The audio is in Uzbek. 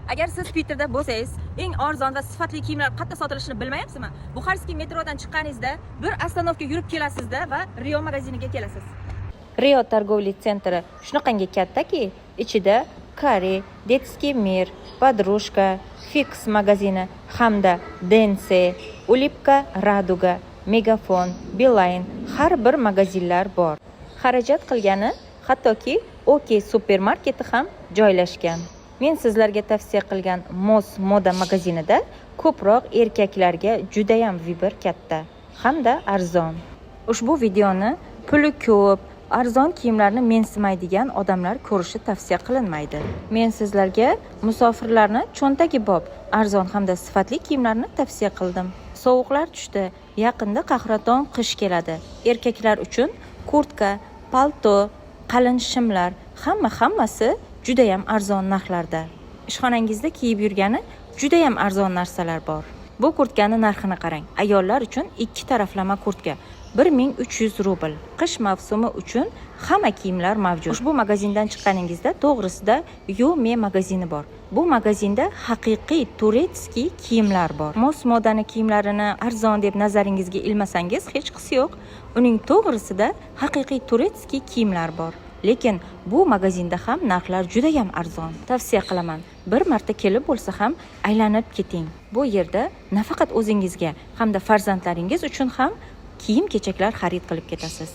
Agar siz Twitterda bo'lsangiz, eng arzon va sifatli kiyimlar qayerda sotilishini bilmayapsizmi? Buxarskiy metrodan chiqqaningizda bir ostanovka yurib kelasizda va Rio magaziniga kelasiz. Rio торговый sentri shunaqangi kattaki, ichida Kari, Детский мир, Подружка, Fix magazini hamda Dense, Ulipka, Raduga, Megafon, Beeline har bir magazinlar bor. Xarajat qilgani hattoki OK supermarketi ham joylashgan. Men sizlarga tavsiya qilgan Mos moda magazinida ko'proq erkaklarga juda ham vibr katta hamda arzon. Ushbu videoni puli ko'p, arzon kiyimlarni mensimaydigan odamlar ko'rishi tavsiya qilinmaydi. Men sizlarga musofirlarni cho'ntagi bob, arzon hamda sifatli kiyimlarni tavsiya qildim. Sovuqlar tushdi, yaqinda qahraton qish keladi. Erkaklar uchun kurtka, palto, qalin shimlar, hammasi juda ham arzon narxlarda. Ishxonangizda kiyib yurgani juda ham arzon narsalar bor. Bu kurtkani narxini qarang. Ayollar uchun ikki taraflama kurtka 1300 rubl. Qish mavsumi uchun hamma kiyimlar mavjud. Ushbu magazindan chiqqaningizda to'g'risida Yume magazini bor. Bu magazinda haqiqiy turetskiy kiyimlar bor. Mos modani kiyimlarini arzon deb nazaringizga ilmasangiz hech qisi yo'q. Uning to'g'risida haqiqiy turetskiy kiyimlar bor. Lekin bu magazinda ham narxlar juda ham arzon. Tavsiya qilaman. Bir marta kelib bo'lsa ham aylanib keting. Bu yerda nafaqat o'zingizga hamda farzandlaringiz uchun ham kiyim-kechaklar xarid qilib ketasiz.